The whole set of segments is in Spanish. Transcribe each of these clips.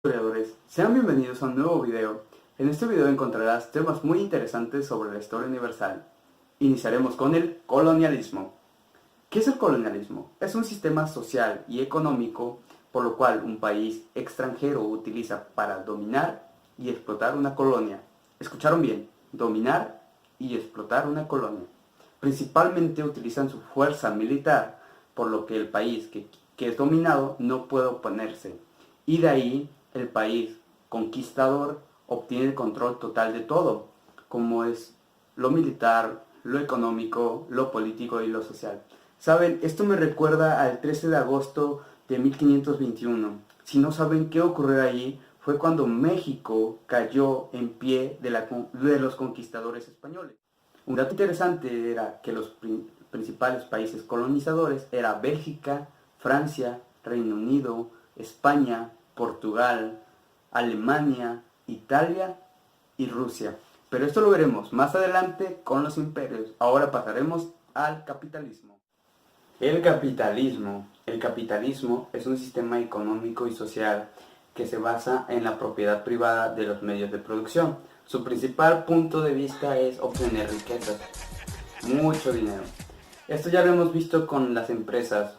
Historiadores, sean bienvenidos a un nuevo video. En este video encontrarás temas muy interesantes sobre la historia universal. Iniciaremos con el colonialismo. ¿Qué es el colonialismo? Es un sistema social y económico por lo cual un país extranjero utiliza para dominar y explotar una colonia. ¿Escucharon bien? Dominar y explotar una colonia. Principalmente utilizan su fuerza militar, por lo que el país que es dominado no puede oponerse. Y de ahí el país conquistador obtiene el control total de todo, como es lo militar, lo económico, lo político y lo social. ¿Saben? Esto me recuerda al 13 de agosto de 1521. Si no saben qué ocurrió allí, fue cuando México cayó en pie de los conquistadores españoles. Un dato interesante era que los principales países colonizadores eran Bélgica, Francia, Reino Unido, España, Portugal, Alemania, Italia y Rusia. Pero esto lo veremos más adelante con los imperios. Ahora pasaremos al capitalismo. El capitalismo es un sistema económico y social que se basa en la propiedad privada de los medios de producción. Su principal punto de vista es obtener riquezas, mucho dinero. Esto ya lo hemos visto con las empresas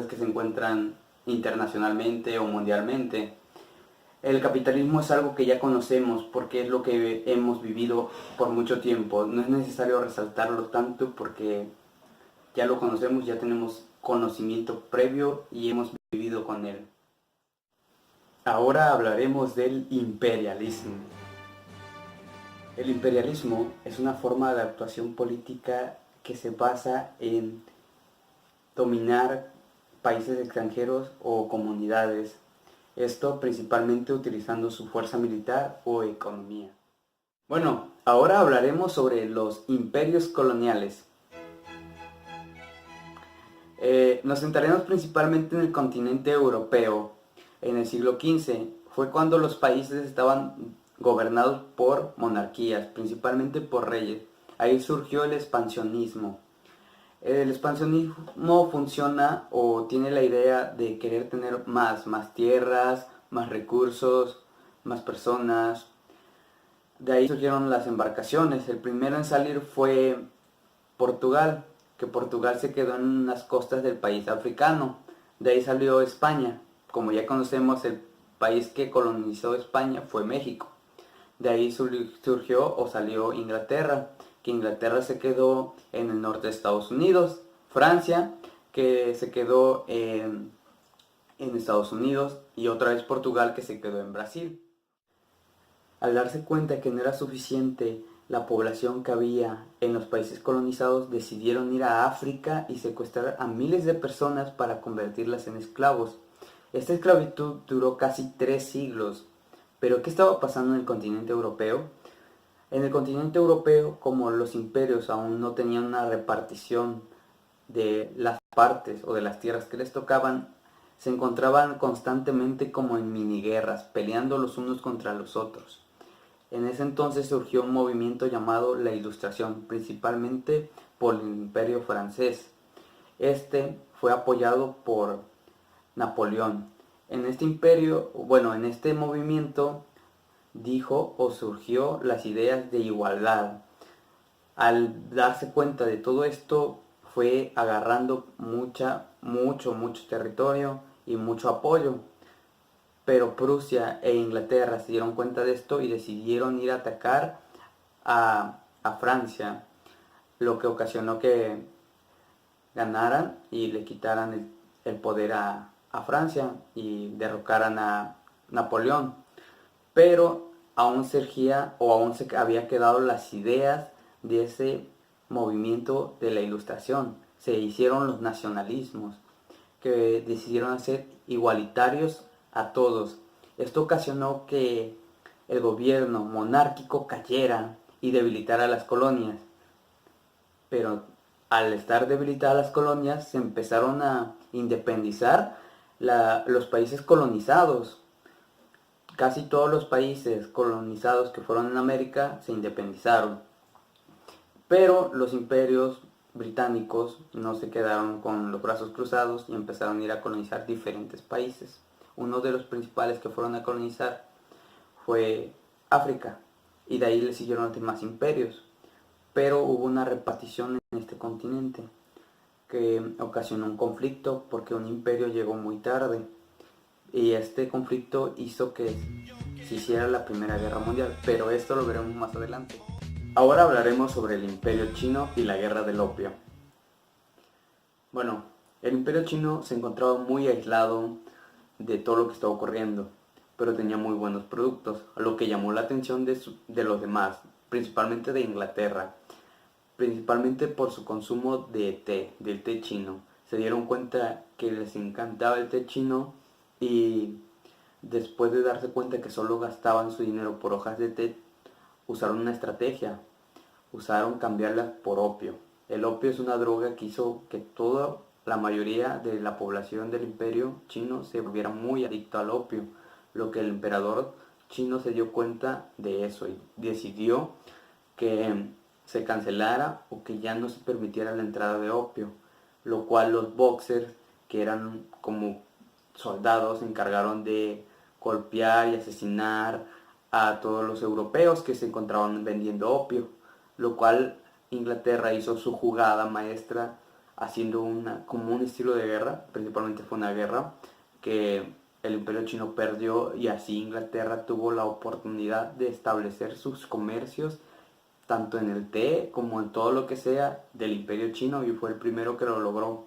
que se encuentran internacionalmente o mundialmente. El capitalismo es algo que ya conocemos porque es lo que hemos vivido por mucho tiempo. No es necesario resaltarlo tanto porque ya lo conocemos, ya tenemos conocimiento previo y hemos vivido con él. Ahora hablaremos del imperialismo. El imperialismo es una forma de actuación política que se basa en dominar países extranjeros o comunidades, esto principalmente utilizando su fuerza militar o economía. Bueno, ahora hablaremos sobre los imperios coloniales. Nos centraremos principalmente en el continente europeo. En el siglo XV fue cuando los países estaban gobernados por monarquías, principalmente por reyes. Ahí surgió el expansionismo. El expansionismo funciona o tiene la idea de querer tener más tierras, más recursos, más personas. De ahí surgieron las embarcaciones. El primero en salir fue Portugal, que Portugal se quedó en las costas del país africano. De ahí salió España. Como ya conocemos, el país que colonizó España fue México. De ahí surgió o salió Inglaterra, que Inglaterra se quedó en el norte de Estados Unidos. Francia, que se quedó en Estados Unidos. Y otra vez Portugal, que se quedó en Brasil. Al darse cuenta que no era suficiente la población que había en los países colonizados, decidieron ir a África y secuestrar a miles de personas para convertirlas en esclavos. Esta esclavitud duró casi 3 siglos. ¿Pero qué estaba pasando en el continente europeo? En el continente europeo, como los imperios aún no tenían una repartición de las partes o de las tierras que les tocaban, se encontraban constantemente como en miniguerras, peleando los unos contra los otros. En ese entonces surgió un movimiento llamado la Ilustración, principalmente por el Imperio francés. Este fue apoyado por Napoleón. En este movimiento dijo o surgió las ideas de igualdad. Al darse cuenta de todo esto, fue agarrando mucho territorio y mucho apoyo. Pero Prusia e Inglaterra se dieron cuenta de esto y decidieron ir a atacar a Francia, lo que ocasionó que ganaran y le quitaran el poder a Francia y derrocaran a Napoleón. Pero aún surgía o aún se había quedado las ideas de ese movimiento de la Ilustración. Se hicieron los nacionalismos que decidieron hacer igualitarios a todos. Esto ocasionó que el gobierno monárquico cayera y debilitara las colonias. Pero al estar debilitadas las colonias, se empezaron a independizar los países colonizados. Casi todos los países colonizados que fueron en América se independizaron. Pero los imperios británicos no se quedaron con los brazos cruzados y empezaron a ir a colonizar diferentes países. uno de los principales que fueron a colonizar fue África, y de ahí le siguieron los demás imperios. Pero hubo una repartición en este continente que ocasionó un conflicto porque un imperio llegó muy tarde, y este conflicto hizo que se hiciera la Primera Guerra Mundial, pero esto lo veremos más adelante. Ahora hablaremos sobre el Imperio Chino y la Guerra del Opio. Bueno, el Imperio Chino se encontraba muy aislado de todo lo que estaba ocurriendo, pero tenía muy buenos productos, lo que llamó la atención de los demás, principalmente de Inglaterra, principalmente por su consumo de té, del té chino. Se dieron cuenta que les encantaba el té chino, y después de darse cuenta que solo gastaban su dinero por hojas de té, usaron una estrategia, usaron cambiarlas por opio. El opio es una droga que hizo que toda la mayoría de la población del imperio chino se volviera muy adicto al opio, lo que el emperador chino se dio cuenta de eso y decidió que se cancelara o que ya no se permitiera la entrada de opio, lo cual los boxers, que eran como soldados, se encargaron de golpear y asesinar a todos los europeos que se encontraban vendiendo opio, lo cual Inglaterra hizo su jugada maestra haciendo como un estilo de guerra. Principalmente fue una guerra que el Imperio Chino perdió, y así Inglaterra tuvo la oportunidad de establecer sus comercios tanto en el té como en todo lo que sea del Imperio Chino, y fue el primero que lo logró,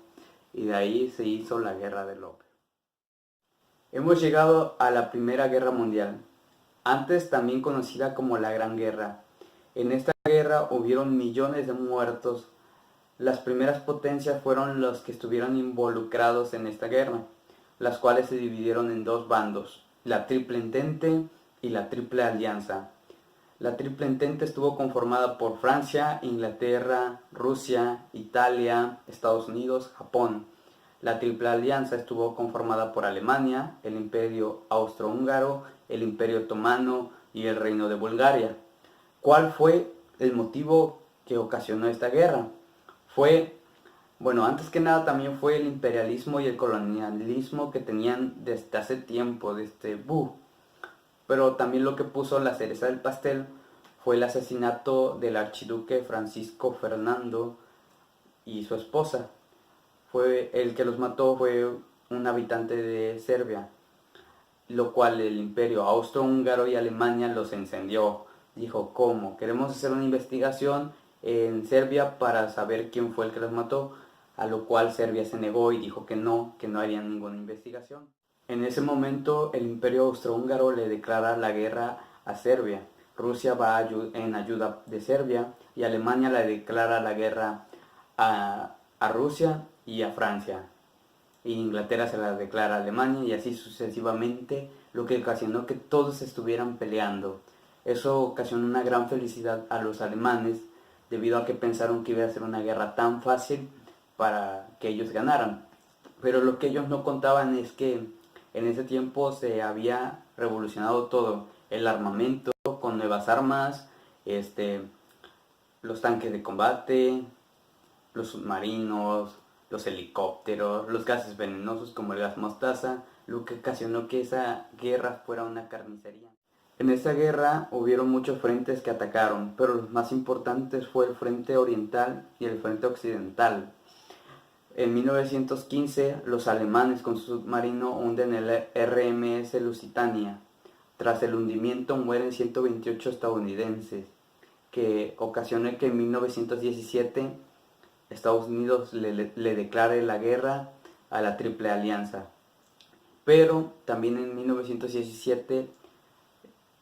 y de ahí se hizo la Guerra del Opio. Hemos llegado a la Primera Guerra Mundial, antes también conocida como la Gran Guerra. En esta guerra hubieron millones de muertos. Las primeras potencias fueron los que estuvieron involucrados en esta guerra, las cuales se dividieron en dos bandos, la Triple Entente y la Triple Alianza. La Triple Entente estuvo conformada por Francia, Inglaterra, Rusia, Italia, Estados Unidos, Japón. La Triple Alianza estuvo conformada por Alemania, el Imperio Austrohúngaro, el Imperio Otomano y el Reino de Bulgaria. ¿Cuál fue el motivo que ocasionó esta guerra? Antes que nada también fue el imperialismo y el colonialismo que tenían desde hace tiempo, pero también lo que puso la cereza del pastel fue el asesinato del archiduque Francisco Fernando y su esposa. El que los mató fue un habitante de Serbia, lo cual el imperio austrohúngaro y Alemania los encendió. Dijo, ¿cómo? Queremos hacer una investigación en Serbia para saber quién fue el que los mató, a lo cual Serbia se negó y dijo que no harían ninguna investigación. En ese momento el imperio austrohúngaro le declara la guerra a Serbia. Rusia va en ayuda de Serbia, y Alemania le declara la guerra a Rusia y a Francia. Y Inglaterra se la declara a Alemania, y así sucesivamente, lo que ocasionó que todos estuvieran peleando. Eso ocasionó una gran felicidad a los alemanes, debido a que pensaron que iba a ser una guerra tan fácil para que ellos ganaran. Pero lo que ellos no contaban es que en ese tiempo se había revolucionado todo, el armamento con nuevas armas, los tanques de combate, los submarinos, los helicópteros, los gases venenosos como el gas mostaza, lo que ocasionó que esa guerra fuera una carnicería. En esta guerra hubieron muchos frentes que atacaron, pero los más importantes fue el frente oriental y el frente occidental. En 1915 los alemanes con su submarino hunden el RMS Lusitania. Tras el hundimiento mueren 128 estadounidenses, que ocasionó que en 1917 Estados Unidos le declare la guerra a la Triple Alianza. Pero también en 1917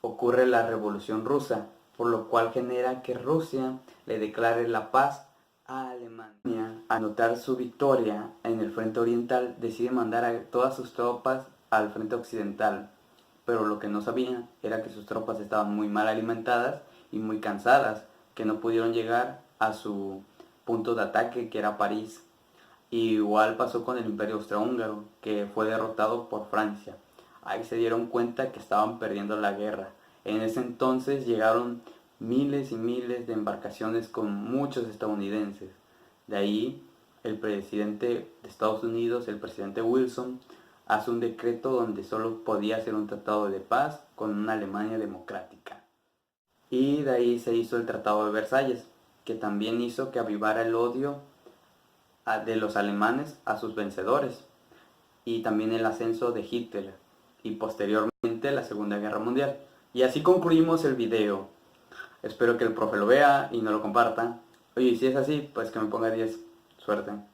ocurre la Revolución Rusa, por lo cual genera que Rusia le declare la paz a Alemania. Al notar su victoria en el frente oriental, decide mandar a todas sus tropas al frente occidental, pero lo que no sabía era que sus tropas estaban muy mal alimentadas y muy cansadas, que no pudieron llegar a su punto de ataque, que era París. Y igual pasó con el Imperio Austrohúngaro, que fue derrotado por Francia. Ahí se dieron cuenta que estaban perdiendo la guerra. En ese entonces llegaron miles y miles de embarcaciones con muchos estadounidenses. De ahí el presidente de Estados Unidos, el presidente Wilson, hace un decreto donde solo podía hacer un tratado de paz con una Alemania democrática. Y de ahí se hizo el Tratado de Versalles, que también hizo que avivara el odio de los alemanes a sus vencedores, y también el ascenso de Hitler, y posteriormente la Segunda Guerra Mundial. Y así concluimos el video. Espero que el profe lo vea y no lo comparta. Oye, si es así, pues que me ponga 10. Suerte.